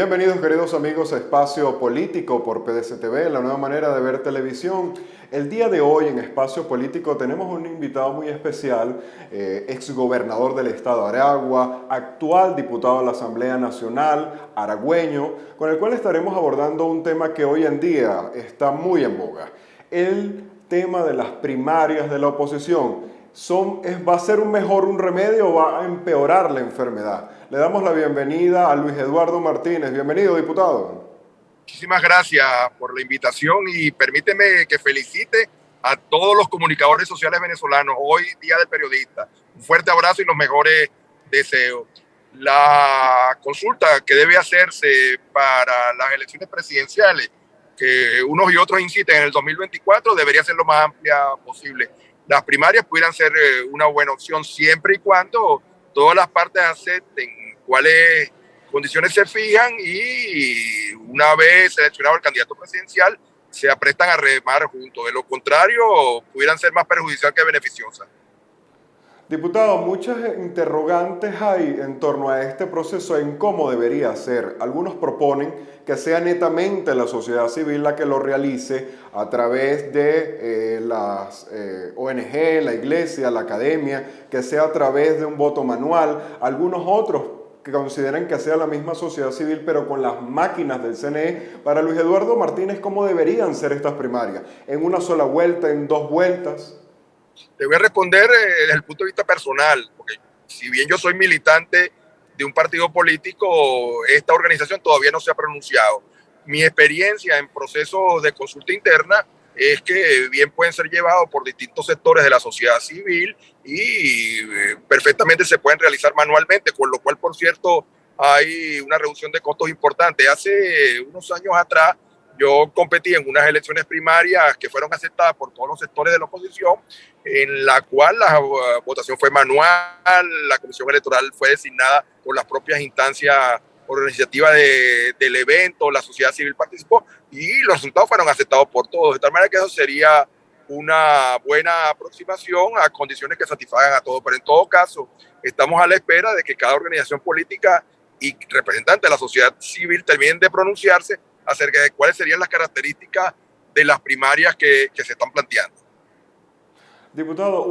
Bienvenidos queridos amigos a Espacio Político por PDCTV, la nueva manera de ver televisión. El día de hoy en Espacio Político tenemos un invitado muy especial, exgobernador del estado de Aragua, actual diputado de la Asamblea Nacional, aragüeño, con el cual estaremos abordando un tema que hoy en día está muy en boga. El tema de las primarias de la oposición. ¿Va a ser un remedio o va a empeorar la enfermedad? Le damos la bienvenida a Luis Eduardo Martínez. Bienvenido, diputado. Muchísimas gracias por la invitación y permíteme que felicite a todos los comunicadores sociales venezolanos. Hoy, Día del Periodista. Un fuerte abrazo y los mejores deseos. La consulta que debe hacerse para las elecciones presidenciales, que unos y otros inciten en el 2024, debería ser lo más amplia posible. Las primarias pudieran ser una buena opción siempre y cuando todas las partes acepten cuáles condiciones se fijan y una vez seleccionado el candidato presidencial se aprestan a remar juntos. De lo contrario, pudieran ser más perjudiciales que beneficiosas. Diputado, muchas interrogantes hay en torno a este proceso en cómo debería ser. Algunos proponen que sea netamente la sociedad civil la que lo realice a través de las ONG, la iglesia, la academia, que sea a través de un voto manual. Algunos otros que consideran que sea la misma sociedad civil, pero con las máquinas del CNE. Para Luis Eduardo Martínez, ¿cómo deberían ser estas primarias? ¿En una sola vuelta, en dos vueltas? Te voy a responder desde el punto de vista personal, porque si bien yo soy militante de un partido político, esta organización todavía no se ha pronunciado. Mi experiencia en procesos de consulta interna es que bien pueden ser llevados por distintos sectores de la sociedad civil y perfectamente se pueden realizar manualmente, con lo cual, por cierto, hay una reducción de costos importante. Hace unos años atrás, yo competí en unas elecciones primarias que fueron aceptadas por todos los sectores de la oposición, en la cual la votación fue manual, la comisión electoral fue designada por las propias instancias organizativas del evento, la sociedad civil participó y los resultados fueron aceptados por todos. De tal manera que eso sería una buena aproximación a condiciones que satisfagan a todos. Pero en todo caso, estamos a la espera de que cada organización política y representante de la sociedad civil terminen de pronunciarse acerca de cuáles serían las características de las primarias que se están planteando. Diputado,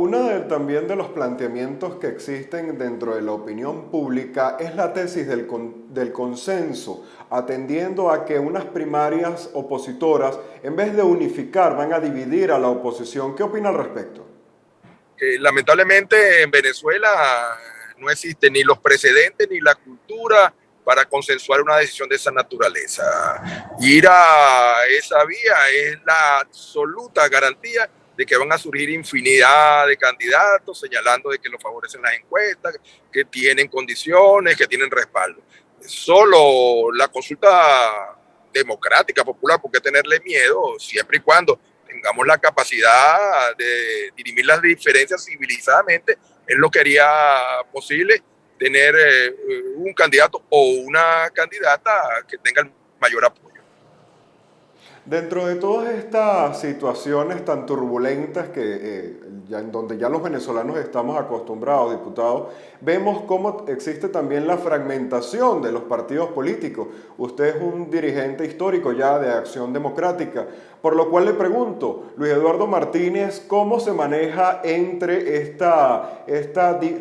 también de los planteamientos que existen dentro de la opinión pública es la tesis del consenso, atendiendo a que unas primarias opositoras, en vez de unificar, van a dividir a la oposición. ¿Qué opina al respecto? Lamentablemente en Venezuela no existen ni los precedentes ni la cultura para consensuar una decisión de esa naturaleza. Ir a esa vía es la absoluta garantía de que van a surgir infinidad de candidatos señalando de que los favorecen las encuestas, que tienen condiciones, que tienen respaldo. Solo la consulta democrática, popular, ¿por qué tenerle miedo? Siempre y cuando tengamos la capacidad de dirimir las diferencias civilizadamente, es lo que haría posible tener un candidato o una candidata que tenga el mayor apoyo. Dentro de todas estas situaciones tan turbulentas en donde ya los venezolanos estamos acostumbrados, diputados, vemos cómo existe también la fragmentación de los partidos políticos. Usted es un dirigente histórico ya de Acción Democrática, por lo cual le pregunto, Luis Eduardo Martínez, ¿cómo se maneja entre esta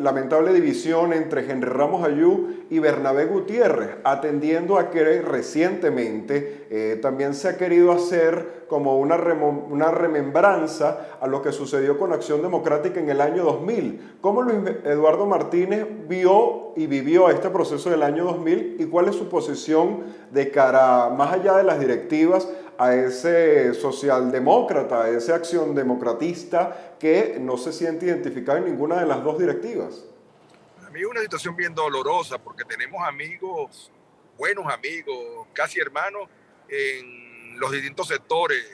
lamentable división entre Henry Ramos Ayú y Bernabé Gutiérrez, atendiendo a que recientemente también se ha querido hacer como una remembranza a lo que sucedió con Acción Democrática en el año 2000? ¿Cómo Luis Eduardo Martínez vio y vivió este proceso del año 2000 y cuál es su posición de cara, más allá de las directivas, a ese socialdemócrata, a esa acción democratista que no se siente identificado en ninguna de las dos directivas? A mí es una situación bien dolorosa porque tenemos amigos, buenos amigos, casi hermanos, en los distintos sectores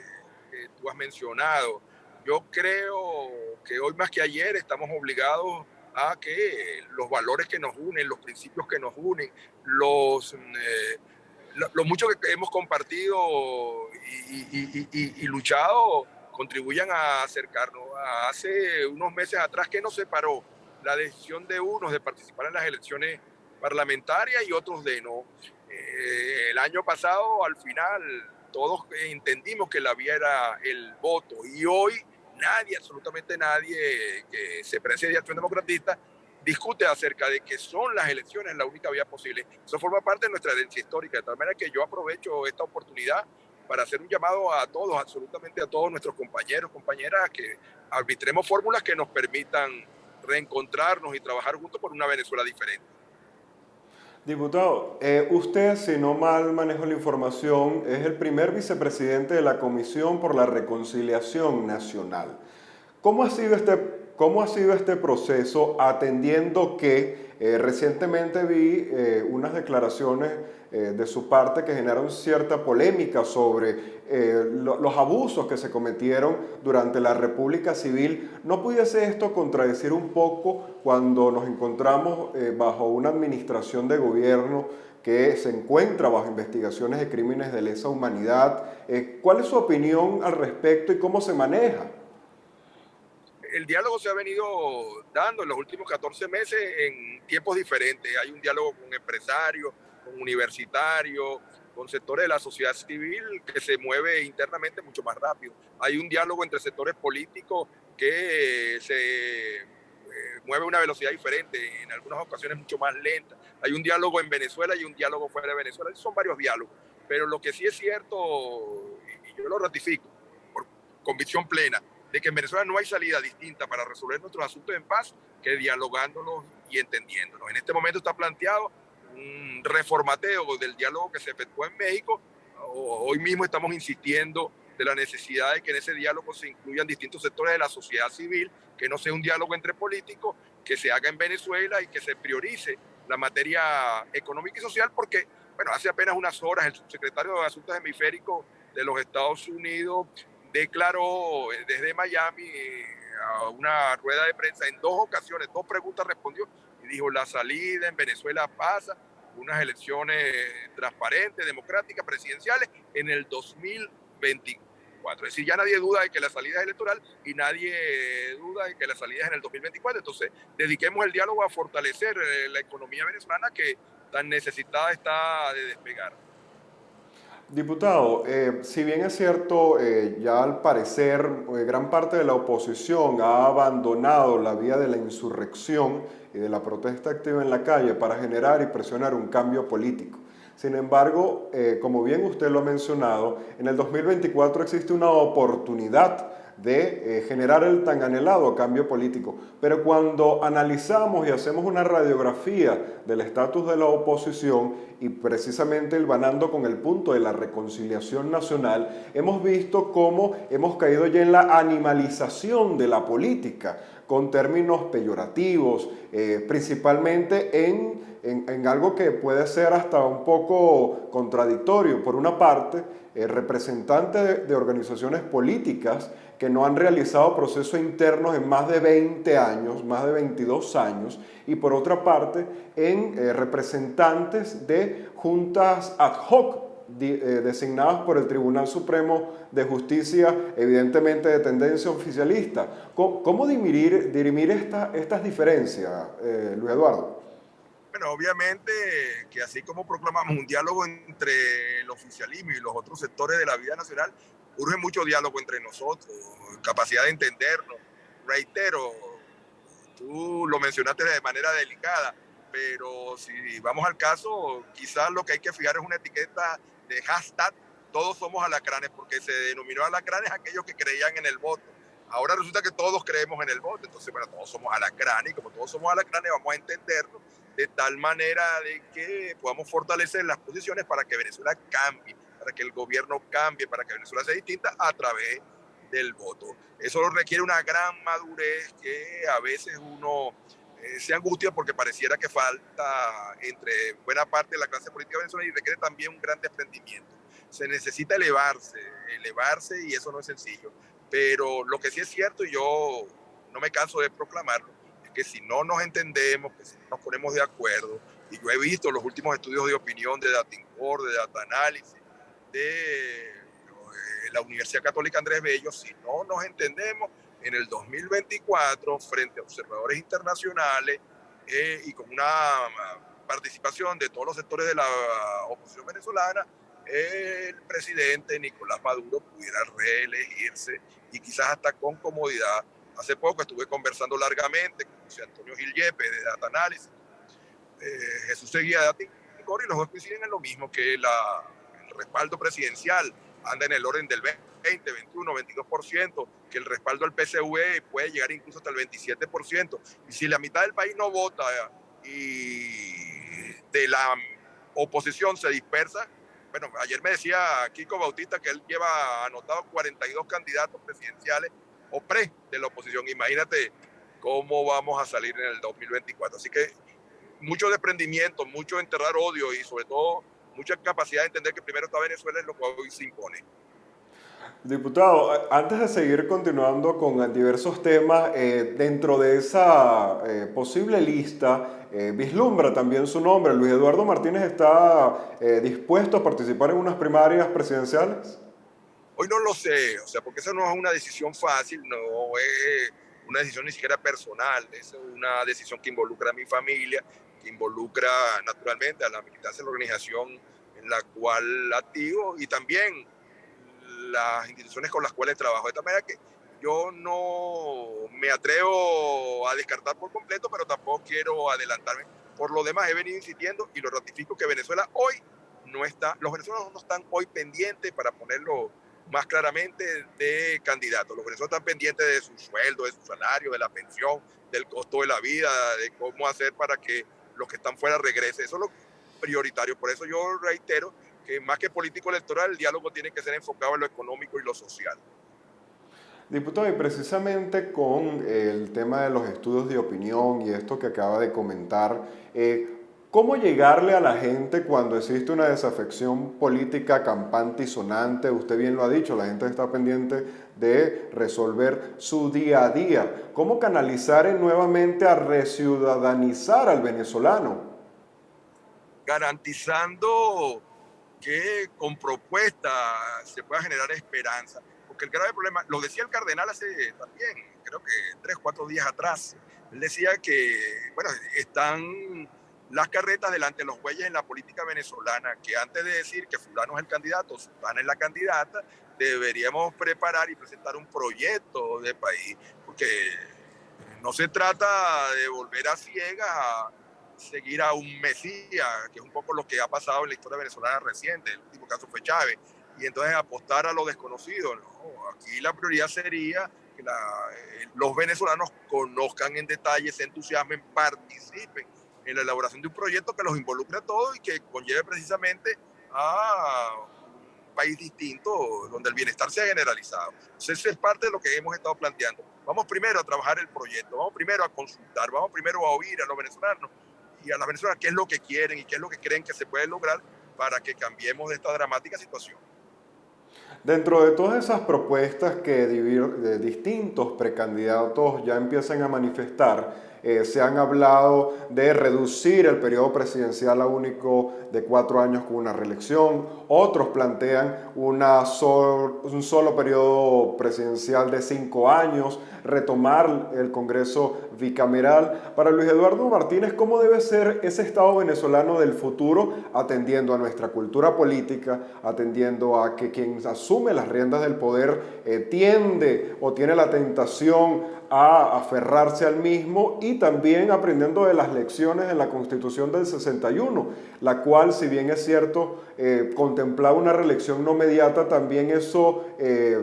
que tú has mencionado. Yo creo que hoy más que ayer estamos obligados a que los valores que nos unen, los principios que nos unen, lo mucho que hemos compartido y luchado contribuyan a acercarnos. Hace unos meses atrás, ¿qué nos separó? La decisión de unos de participar en las elecciones parlamentarias y otros de no. El año pasado, al final, todos entendimos que la vía era el voto y hoy nadie, absolutamente nadie que se precie de Acción Democratista discute acerca de que son las elecciones la única vía posible. Eso forma parte de nuestra herencia histórica, de tal manera que yo aprovecho esta oportunidad para hacer un llamado a todos, absolutamente a todos nuestros compañeros, compañeras, que arbitremos fórmulas que nos permitan reencontrarnos y trabajar juntos por una Venezuela diferente. Diputado, usted, si no mal manejo la información, es el primer vicepresidente de la Comisión por la Reconciliación Nacional. ¿Cómo ha sido este proceso atendiendo que recientemente vi unas declaraciones de su parte que generaron cierta polémica sobre los abusos que se cometieron durante la República Civil? ¿No pudiese esto contradecir un poco cuando nos encontramos bajo una administración de gobierno que se encuentra bajo investigaciones de crímenes de lesa humanidad? ¿Cuál es su opinión al respecto y cómo se maneja? El diálogo se ha venido dando en los últimos 14 meses en tiempos diferentes. Hay un diálogo con empresarios, con universitarios, con sectores de la sociedad civil que se mueve internamente mucho más rápido. Hay un diálogo entre sectores políticos que se mueve a una velocidad diferente, en algunas ocasiones mucho más lenta. Hay un diálogo en Venezuela y un diálogo fuera de Venezuela. Son varios diálogos. Pero lo que sí es cierto, y yo lo ratifico por convicción plena, de que en Venezuela no hay salida distinta para resolver nuestros asuntos en paz que dialogándolos y entendiéndolos. En este momento está planteado un reformateo del diálogo que se efectuó en México. Hoy mismo estamos insistiendo de la necesidad de que en ese diálogo se incluyan distintos sectores de la sociedad civil, que no sea un diálogo entre políticos, que se haga en Venezuela y que se priorice la materia económica y social, porque, bueno, hace apenas unas horas el subsecretario de Asuntos Hemisféricos de los Estados Unidos declaró desde Miami a una rueda de prensa en 2 ocasiones, 2 preguntas respondió y dijo: la salida en Venezuela pasa unas elecciones transparentes, democráticas, presidenciales en el 2024. Es decir, ya nadie duda de que la salida es electoral y nadie duda de que la salida es en el 2024. Entonces, dediquemos el diálogo a fortalecer la economía venezolana que tan necesitada está de despegar. Diputado, si bien es cierto, ya al parecer gran parte de la oposición ha abandonado la vía de la insurrección y de la protesta activa en la calle para generar y presionar un cambio político. Sin embargo, como bien usted lo ha mencionado, en el 2024 existe una oportunidad de generar el tan anhelado cambio político. Pero cuando analizamos y hacemos una radiografía del estatus de la oposición y precisamente hilvanando con el punto de la reconciliación nacional, hemos visto cómo hemos caído ya en la animalización de la política, con términos peyorativos, principalmente en algo que puede ser hasta un poco contradictorio. Por una parte, representantes de organizaciones políticas que no han realizado procesos internos en más de 20 años, más de 22 años, y por otra parte, en representantes de juntas ad hoc designadas por el Tribunal Supremo de Justicia, evidentemente de tendencia oficialista. ¿Cómo dirimir estas diferencias, Luis Eduardo? Bueno, obviamente que así como proclamamos un diálogo entre el oficialismo y los otros sectores de la vida nacional, urge mucho diálogo entre nosotros, capacidad de entendernos. Reitero, tú lo mencionaste de manera delicada, pero si vamos al caso, quizás lo que hay que fijar es una etiqueta de hashtag todos somos alacranes, porque se denominó alacranes aquellos que creían en el voto. Ahora resulta que todos creemos en el voto, entonces, bueno, todos somos alacranes, y como todos somos alacranes, vamos a entendernos de tal manera de que podamos fortalecer las posiciones para que Venezuela cambie, para que el gobierno cambie, para que Venezuela sea distinta a través del voto. Eso requiere una gran madurez que a veces uno se angustia porque pareciera que falta entre buena parte de la clase política venezolana y requiere también un gran desprendimiento. Se necesita elevarse y eso no es sencillo. Pero lo que sí es cierto, y yo no me canso de proclamarlo, es que si no nos entendemos, que si no nos ponemos de acuerdo, y yo he visto los últimos estudios de opinión de Datincore, de Data Analysis, de la Universidad Católica Andrés Bello, si no nos entendemos, en el 2024, frente a observadores internacionales y con una participación de todos los sectores de la oposición venezolana, el presidente Nicolás Maduro pudiera reelegirse y quizás hasta con comodidad. Hace poco estuve conversando largamente con José Antonio Gil Yepes de Data Analysis, Jesús Seguía de Daticor, y los dos coinciden en lo mismo, que el respaldo presidencial anda en el orden del 20, 21, 22%, que el respaldo al PSV puede llegar incluso hasta el 27%. Y si la mitad del país no vota y de la oposición se dispersa, bueno, ayer me decía Kiko Bautista que él lleva anotados 42 candidatos presidenciales o pre de la oposición. Imagínate cómo vamos a salir en el 2024. Así que mucho desprendimiento, mucho enterrar odio y sobre todo mucha capacidad de entender que primero está Venezuela, es lo que hoy se impone. Diputado, antes de seguir continuando con diversos temas, dentro de esa posible lista, vislumbra también su nombre. ¿Luis Eduardo Martínez está dispuesto a participar en unas primarias presidenciales? Hoy no lo sé, o sea, porque esa no es una decisión fácil, no es una decisión ni siquiera personal, es una decisión que involucra a mi familia, que involucra naturalmente a la militancia de la organización en la cual activo y también las instituciones con las cuales trabajo. De tal manera que yo no me atrevo a descartar por completo, pero tampoco quiero adelantarme. Por lo demás, he venido insistiendo y lo ratifico que Venezuela hoy no está, los venezolanos no están hoy pendientes, para ponerlo más claramente, de candidatos. Los venezolanos están pendientes de su sueldo, de su salario, de la pensión, del costo de la vida, de cómo hacer para que los que están fuera regresen. Eso es lo prioritario. Por eso yo reitero que más que político electoral, el diálogo tiene que ser enfocado en lo económico y lo social. Diputado, y precisamente con el tema de los estudios de opinión y esto que acaba de comentar, ¿cómo llegarle a la gente cuando existe una desafección política campante y sonante? Usted bien lo ha dicho, la gente está pendiente de resolver su día a día. ¿Cómo canalizar nuevamente a reciudadanizar al venezolano? Garantizando que con propuestas se pueda generar esperanza. Porque el grave problema, lo decía el cardenal hace también, creo que 3, 4 días atrás, él decía que, bueno, están las carretas delante de los bueyes en la política venezolana, que antes de decir que fulano es el candidato, sultana es la candidata, deberíamos preparar y presentar un proyecto de país, porque no se trata de volver a ciegas a seguir a un mesías, que es un poco lo que ha pasado en la historia venezolana reciente. El último caso fue Chávez. Y entonces apostar a lo desconocido. No, aquí la prioridad sería que los venezolanos conozcan en detalle, se entusiasmen, participen en la elaboración de un proyecto que los involucre a todos y que conlleve precisamente a un país distinto donde el bienestar sea generalizado. Entonces, eso es parte de lo que hemos estado planteando. Vamos primero a trabajar el proyecto, vamos primero a consultar, vamos primero a oír a los venezolanos y a las venezolanas qué es lo que quieren y qué es lo que creen que se puede lograr para que cambiemos de esta dramática situación. Dentro de todas esas propuestas que de distintos precandidatos ya empiezan a manifestar, se han hablado de reducir el periodo presidencial a único de 4 años con una reelección. Otros plantean un solo periodo presidencial de 5 años, retomar el Congreso bicameral. Para Luis Eduardo Martínez, ¿cómo debe ser ese Estado venezolano del futuro, atendiendo a nuestra cultura política, atendiendo a que quien asume las riendas del poder tiende o tiene la tentación a aferrarse al mismo, y también aprendiendo de las lecciones en la Constitución del 61, la cual, si bien es cierto, contemplaba una reelección no mediata, también eso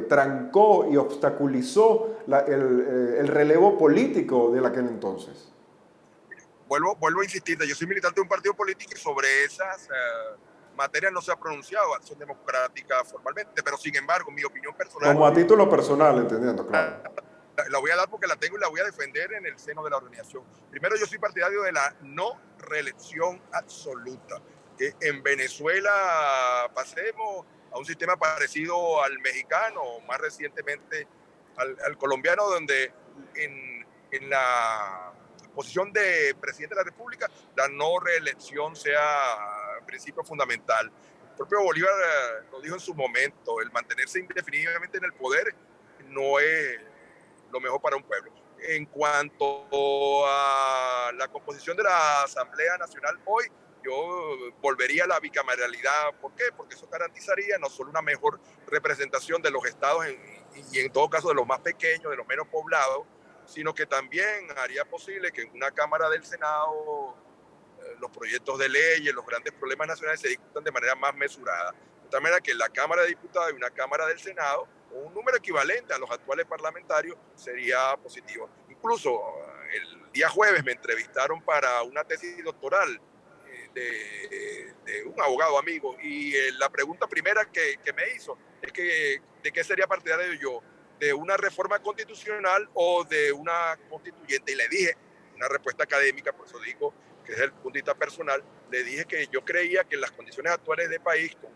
trancó y obstaculizó el relevo político de aquel entonces? Vuelvo a insistir, yo soy militante de un partido político y sobre esas materias no se ha pronunciado Acción Democrática formalmente, pero sin embargo, mi opinión personal Como a título personal, entendiendo, claro. la voy a dar porque la tengo y la voy a defender en el seno de la organización. Primero, yo soy partidario de la no reelección absoluta, que en Venezuela pasemos a un sistema parecido al mexicano, más recientemente al colombiano, donde en la posición de presidente de la República la no reelección sea principio fundamental. El propio Bolívar lo dijo en su momento, el mantenerse indefinidamente en el poder no es lo mejor para un pueblo. En cuanto a la composición de la Asamblea Nacional hoy, yo volvería a la bicameralidad. ¿Por qué? Porque eso garantizaría no solo una mejor representación de los estados y en todo caso de los más pequeños, de los menos poblados, sino que también haría posible que en una Cámara del Senado los proyectos de ley y los grandes problemas nacionales se discutan de manera más mesurada. De tal manera que la Cámara de Diputados y una Cámara del Senado, un número equivalente a los actuales parlamentarios, sería positivo. Incluso el día jueves me entrevistaron para una tesis doctoral de un abogado amigo y la pregunta primera que me hizo es que de qué sería partidario yo, de una reforma constitucional o de una constituyente, y le dije una respuesta académica, por eso digo que es el punto de vista personal, le dije que yo creía que en las condiciones actuales del país, con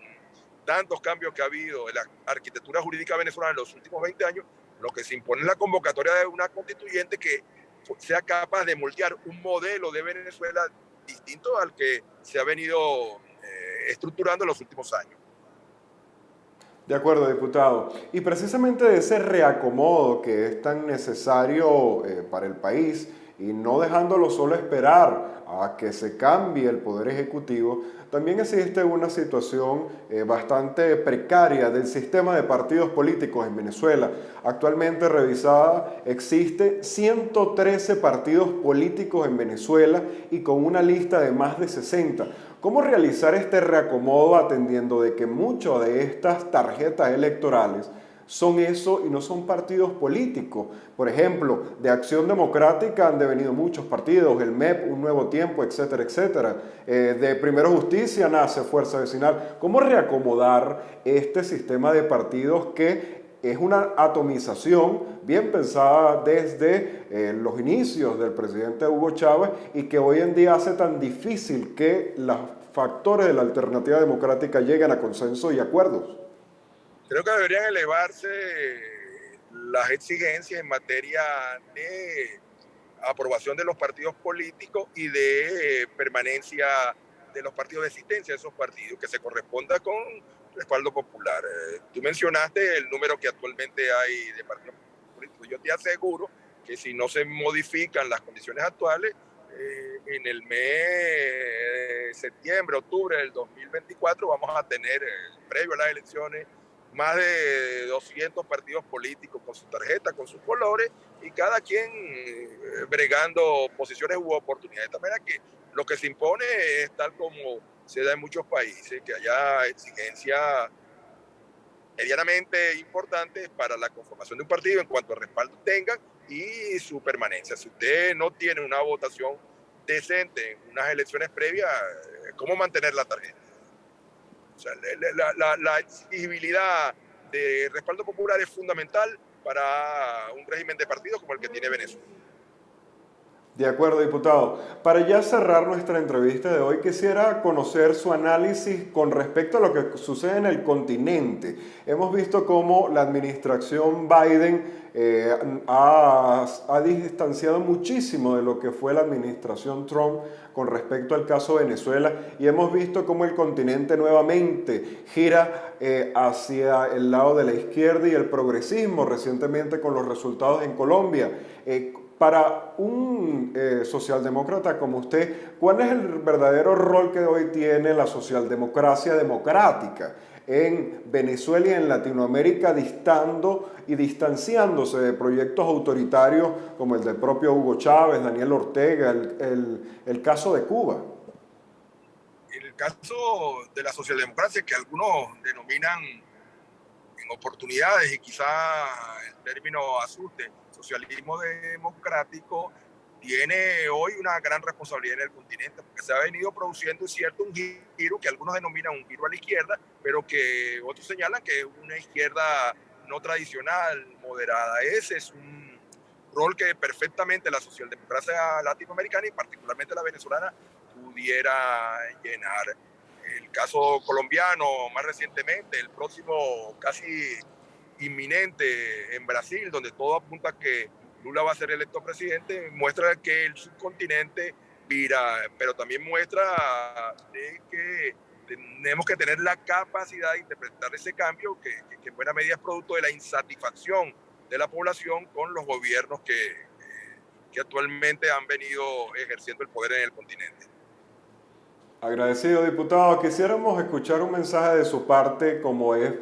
tantos cambios que ha habido en la arquitectura jurídica venezolana en los últimos 20 años, lo que se impone es la convocatoria de una constituyente que sea capaz de moldear un modelo de Venezuela distinto al que se ha venido estructurando en los últimos años. De acuerdo, diputado. Y precisamente de ese reacomodo que es tan necesario para el país y no dejándolo solo esperar a que se cambie el Poder Ejecutivo, también existe una situación bastante precaria del sistema de partidos políticos en Venezuela. Actualmente revisada, existe 113 partidos políticos en Venezuela y con una lista de más de 60. ¿Cómo realizar este reacomodo atendiendo de que muchas de estas tarjetas electorales son eso y no son partidos políticos? Por ejemplo, de Acción Democrática han devenido muchos partidos, el MEP, Un Nuevo Tiempo, etcétera, etcétera. De Primero Justicia nace Fuerza Vecinal. ¿Cómo reacomodar este sistema de partidos que es una atomización bien pensada desde los inicios del presidente Hugo Chávez y que hoy en día hace tan difícil que los factores de la alternativa democrática lleguen a consenso y acuerdos? Creo que deberían elevarse las exigencias en materia de aprobación de los partidos políticos y de permanencia de los partidos, de existencia de esos partidos, que se corresponda con respaldo popular. Tú mencionaste el número que actualmente hay de partidos políticos. Yo te aseguro que si no se modifican las condiciones actuales, en el mes de septiembre, octubre del 2024 vamos a tener, previo a las elecciones, más de 200 partidos políticos con su tarjeta, con sus colores, y cada quien bregando posiciones u oportunidades. De tal manera que lo que se impone es tal como se da en muchos países, que haya exigencias medianamente importantes para la conformación de un partido en cuanto a respaldo tengan y su permanencia. Si usted no tiene una votación decente en unas elecciones previas, ¿cómo mantener la tarjeta? O sea, la exigibilidad de respaldo popular es fundamental para un régimen de partidos como el que tiene Venezuela. De acuerdo, diputado. Para ya cerrar nuestra entrevista de hoy, quisiera conocer su análisis con respecto a lo que sucede en el continente. Hemos visto cómo la administración Biden ha distanciado muchísimo de lo que fue la administración Trump con respecto al caso Venezuela y hemos visto cómo el continente nuevamente gira hacia el lado de la izquierda y el progresismo, recientemente con los resultados en Colombia. Para un socialdemócrata como usted, ¿cuál es el verdadero rol que hoy tiene la socialdemocracia democrática en Venezuela y en Latinoamérica, distando y distanciándose de proyectos autoritarios como el del propio Hugo Chávez, Daniel Ortega, el caso de Cuba? El caso de la socialdemocracia, que algunos denominan en oportunidades y quizá el término asuste, socialismo democrático, tiene hoy una gran responsabilidad en el continente porque se ha venido produciendo, es cierto, un giro que algunos denominan un giro a la izquierda, pero que otros señalan que es una izquierda no tradicional, moderada. Ese es un rol que perfectamente la socialdemocracia latinoamericana y particularmente la venezolana pudiera llenar. El caso colombiano más recientemente, el próximo casi inminente en Brasil, donde todo apunta a que Lula va a ser electo presidente, muestra que el subcontinente vira, pero también muestra de que tenemos que tener la capacidad de interpretar ese cambio que en buena medida es producto de la insatisfacción de la población con los gobiernos que que actualmente han venido ejerciendo el poder en el continente. Agradecido, diputado. Quisiéramos escuchar un mensaje de su parte, como es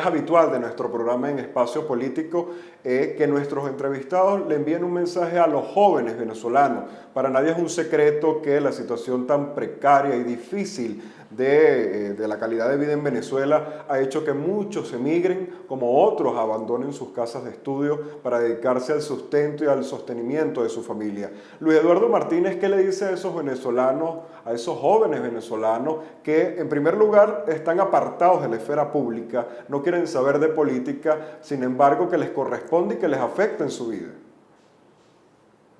habitual de nuestro programa en Espacio Político, que nuestros entrevistados le envíen un mensaje a los jóvenes venezolanos. Para nadie es un secreto que la situación tan precaria y difícil de la calidad de vida en Venezuela ha hecho que muchos emigren, como otros abandonen sus casas de estudio para dedicarse al sustento y al sostenimiento de su familia. Luis Eduardo Martínez, ¿qué le dice a esos venezolanos, a esos jóvenes venezolanos que en primer lugar están apartados de la esfera pública, no quieren saber de política, sin embargo que les corresponde y que les afecta en su vida?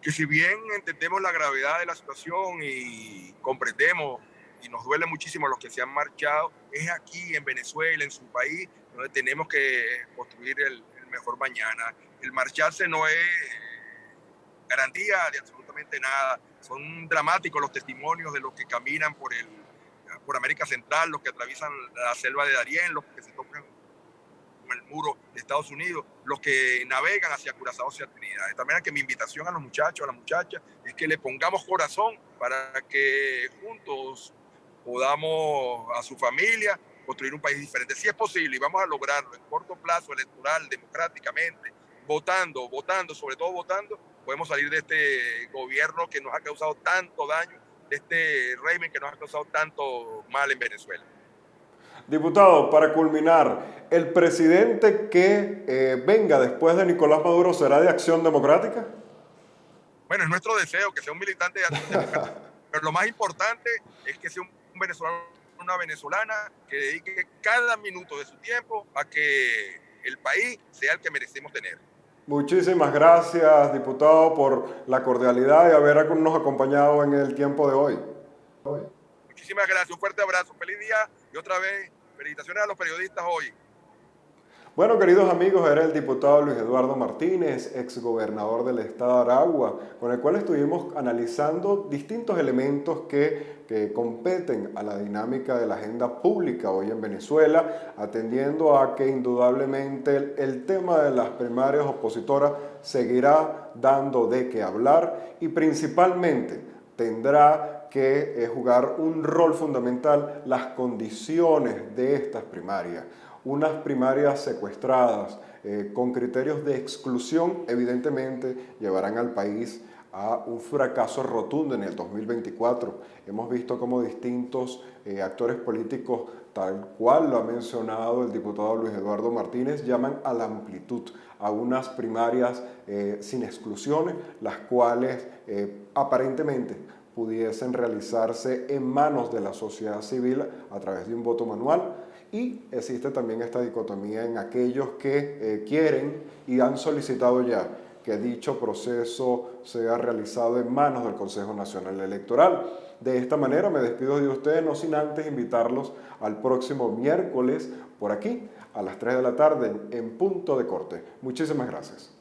Que si bien entendemos la gravedad de la situación y comprendemos y nos duele muchísimo los que se han marchado, es aquí en Venezuela, en su país, donde tenemos que construir el mejor mañana. El marcharse no es garantía de absolutamente nada. Son dramáticos los testimonios de los que caminan por América Central, los que atraviesan la selva de Darién, los que se tocan con el muro de Estados Unidos, los que navegan hacia Curazao, hacia Trinidad. De tal manera que mi invitación a los muchachos, a las muchachas, es que le pongamos corazón para que juntos podamos a su familia construir un país diferente. Si es posible y vamos a lograrlo en corto plazo, electoral, democráticamente, votando, sobre todo votando, podemos salir de este gobierno que nos ha causado tanto daño, de este régimen que nos ha causado tanto mal en Venezuela. Diputado, para culminar, ¿el presidente que venga después de Nicolás Maduro será de Acción Democrática? Bueno, es nuestro deseo que sea un militante de Acción Democrática, pero lo más importante es que sea un venezolano, una venezolana que dedique cada minuto de su tiempo a que el país sea el que merecemos tener. Muchísimas gracias, diputado, por la cordialidad y habernos acompañado en el tiempo de hoy. Muchísimas gracias, un fuerte abrazo, feliz día y otra vez felicitaciones a los periodistas hoy. Bueno, queridos amigos, era el diputado Luis Eduardo Martínez, exgobernador del estado de Aragua, con el cual estuvimos analizando distintos elementos que competen a la dinámica de la agenda pública hoy en Venezuela, atendiendo a que indudablemente el tema de las primarias opositoras seguirá dando de qué hablar y principalmente tendrá que jugar un rol fundamental las condiciones de estas primarias. Unas primarias secuestradas con criterios de exclusión evidentemente llevarán al país a un fracaso rotundo en el 2024. Hemos visto cómo distintos actores políticos, tal cual lo ha mencionado el diputado Luis Eduardo Martínez, llaman a la amplitud, a unas primarias sin exclusiones, las cuales aparentemente pudiesen realizarse en manos de la sociedad civil a través de un voto manual. Y existe también esta dicotomía en aquellos que quieren y han solicitado ya que dicho proceso sea realizado en manos del Consejo Nacional Electoral. De esta manera me despido de ustedes, no sin antes invitarlos al próximo miércoles por aquí a las 3 de la tarde en Punto de Corte. Muchísimas gracias.